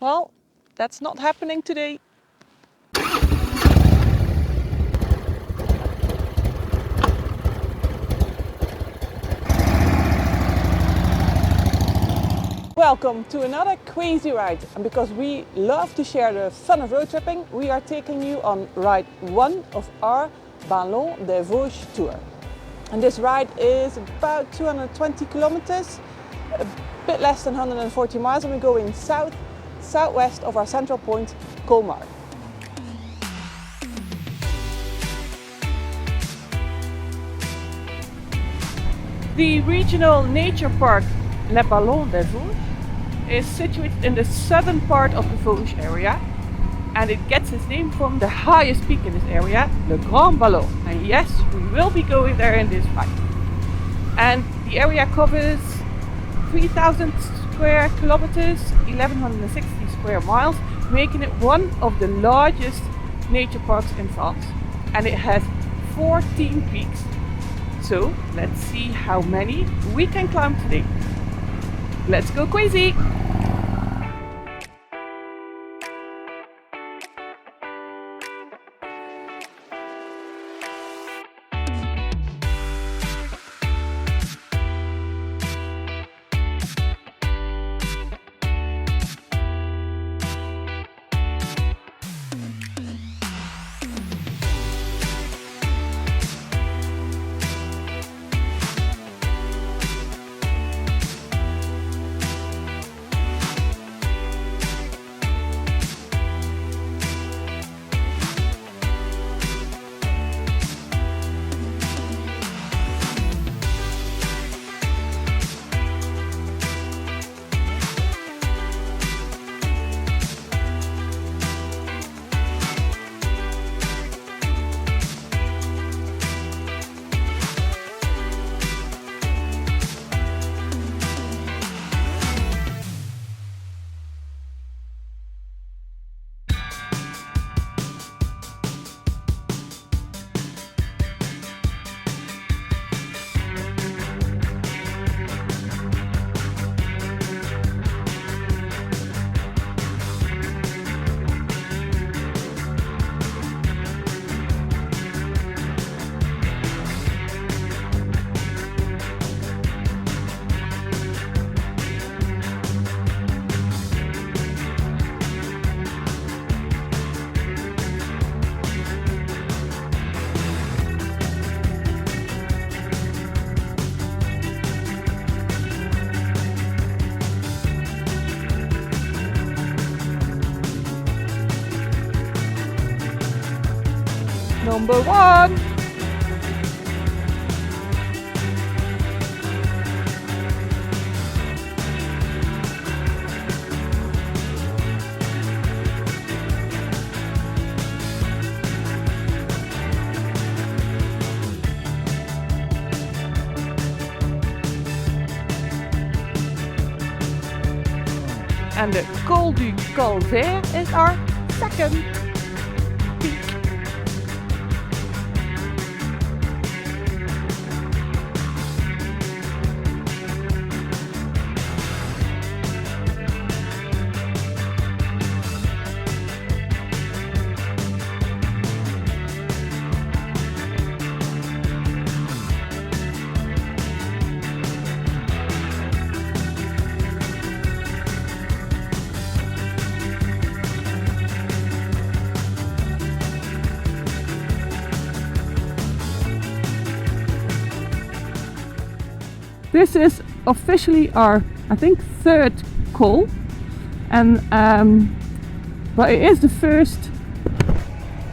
Well, that's not happening today. Welcome to another crazy ride, and because we love to share the fun of road tripping, we are taking you on ride 1 of our Ballon des Vosges tour. And this ride is about 220 kilometers, a bit less than 140 miles, and we're going southwest of our central point, Colmar. The regional nature park Les Ballons des Vosges is situated in the southern part of the Vosges area, and it gets its name from the highest peak in this area, Le Grand Ballon. And yes, we will be going there in this ride. And the area covers 3,000 square kilometers, 1,160 square miles, making it one of the largest nature parks in France. And it has 14 peaks. So let's see how many we can climb today. Let's go crazy! Number 1! And the Col du Calvaire is our second peak. This is officially our, I think, third col, and but it is the first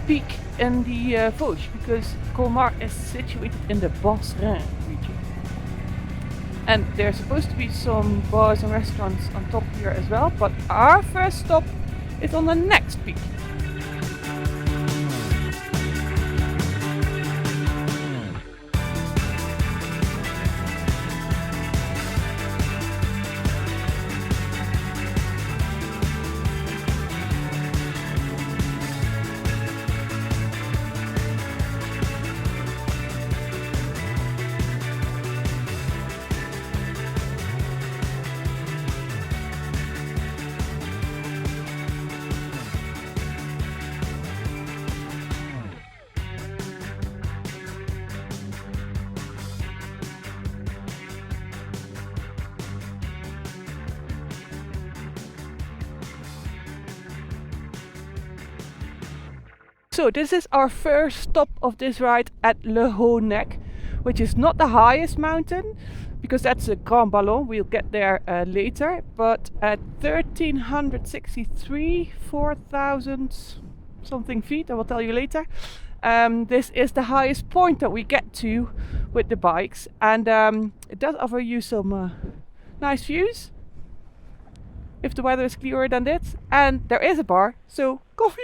peak in the Vosges, because Colmar is situated in the Bas-Rhin region. And there's supposed to be some bars and restaurants on top here as well, but our first stop is on the next peak. So this is our first stop of this ride at Le Haut-Nec, which is not the highest mountain, because that's a Grand Ballon. We'll get there later. But at 1363, 4000 something feet, I will tell you later. This is the highest point that we get to with the bikes, and it does offer you some nice views if the weather is clearer than this. And there is a bar, so coffee!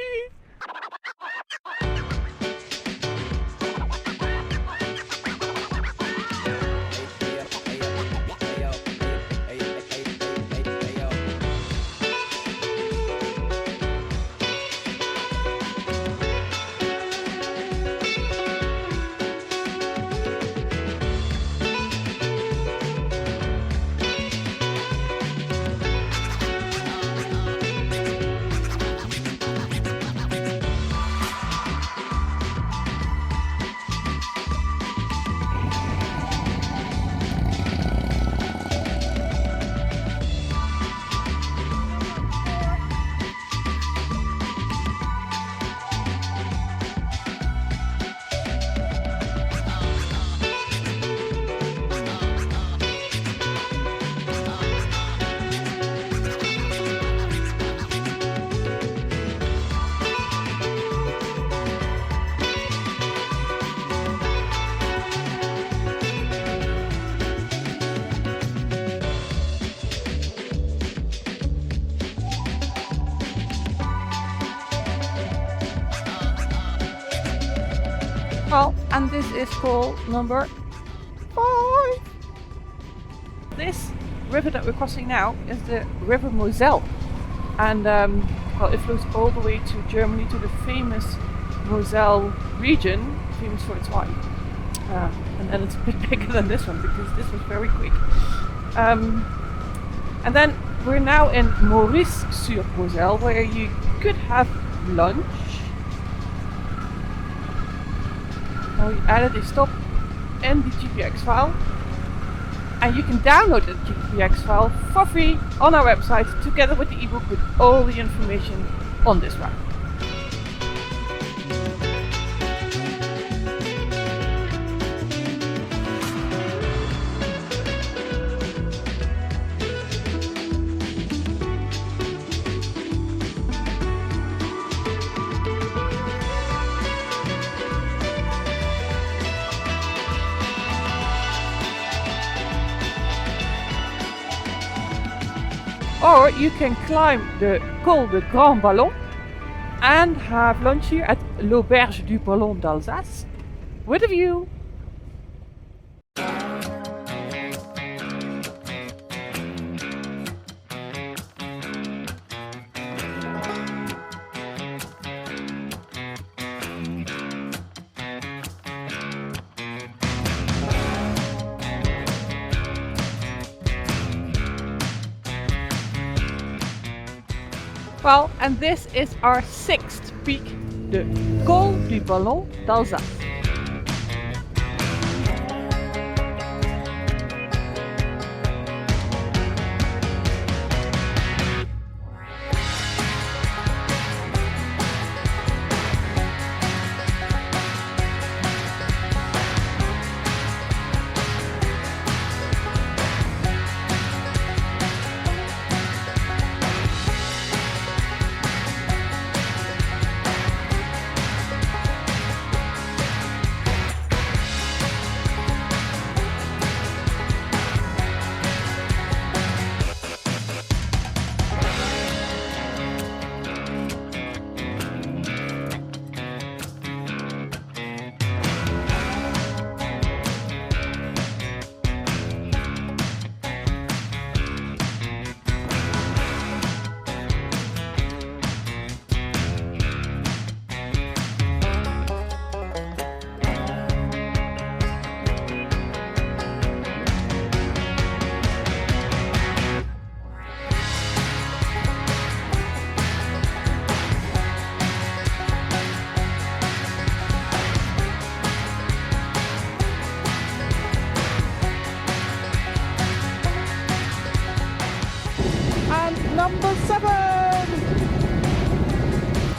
Well, and this is call number 5. This river that we're crossing now is the River Moselle, and well, it flows all the way to Germany, to the famous Moselle region, famous for its wine. And then it's a bit bigger than this one because this was very quick. And then we're now in Maurice-sur-Moselle, where you could have lunch. We added a stop in the GPX file, and you can download the GPX file for free on our website together with the ebook with all the information on this route. Or you can climb the Col de Grand Ballon and have lunch here at l'Auberge du Ballon d'Alsace with a view. Well, and this is our 6th peak, the Col du Ballon d'Alsace.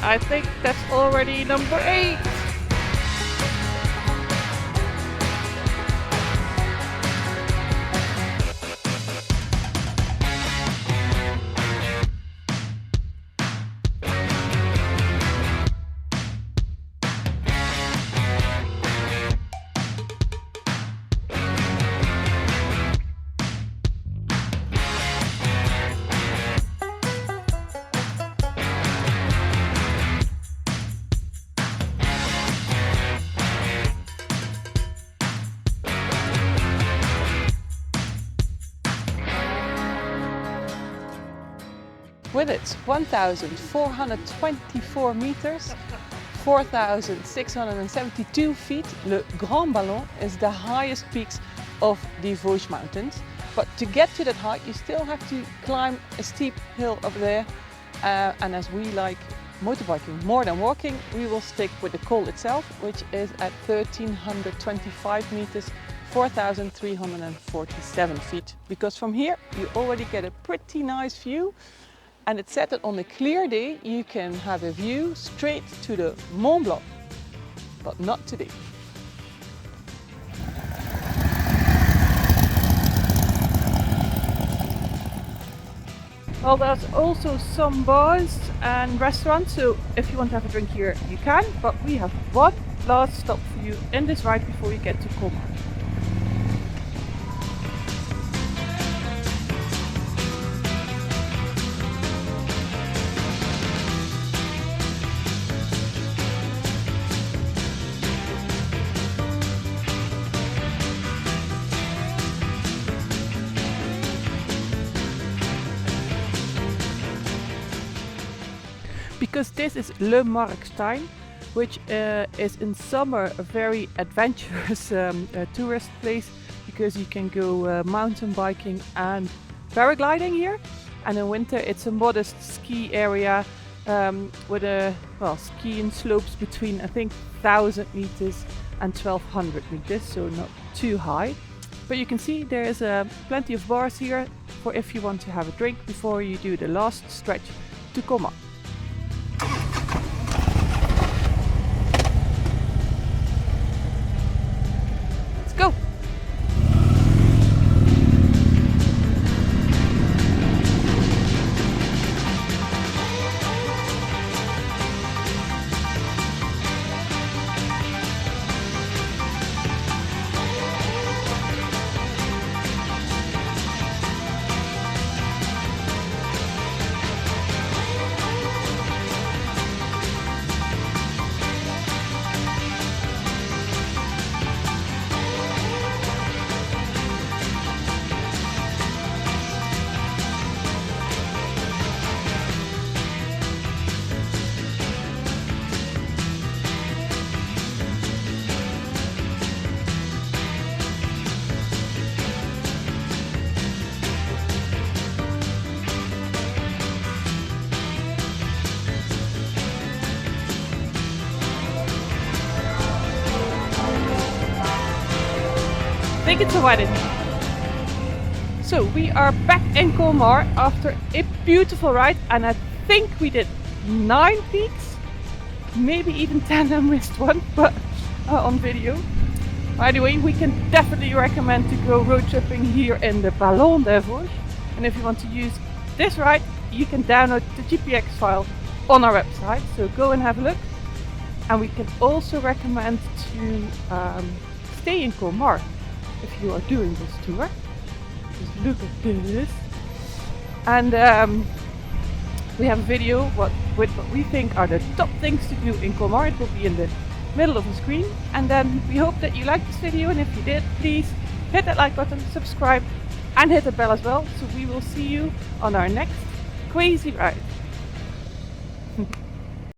I think that's already number 8. With its 1,424 meters, 4,672 feet, Le Grand Ballon is the highest peaks of the Vosges Mountains. But to get to that height, you still have to climb a steep hill up there. And as we like motorbiking more than walking, we will stick with the col itself, which is at 1,325 meters, 4,347 feet. Because from here, you already get a pretty nice view. And it's said that on a clear day you can have a view straight to the Mont Blanc, but not today. Well, there's also some bars and restaurants, so if you want to have a drink here you can, but we have one last stop for you in this ride before you get to Colmar. Because this is Le Markstein, which is in summer a very adventurous tourist place, because you can go mountain biking and paragliding here, and in winter it's a modest ski area with skiing slopes between I think 1,000 meters and 1,200 meters, so not too high. But you can see there is plenty of bars here for if you want to have a drink before you do the last stretch to Colmar. Go! I think it's a wedding. So we are back in Colmar after a beautiful ride, and I think we did 9 peaks, maybe even 10. I missed one, but on video. Anyway, we can definitely recommend to go road tripping here in the Ballon des Vosges. And if you want to use this ride, you can download the GPX file on our website, so go and have a look. And we can also recommend to stay in Colmar if you are doing this tour. Just look at this. And we have a video with what we think are the top things to do in Colmar. It will be in the middle of the screen. And then we hope that you liked this video, and if you did, please hit that like button, subscribe and hit the bell as well, so we will see you on our next crazy ride.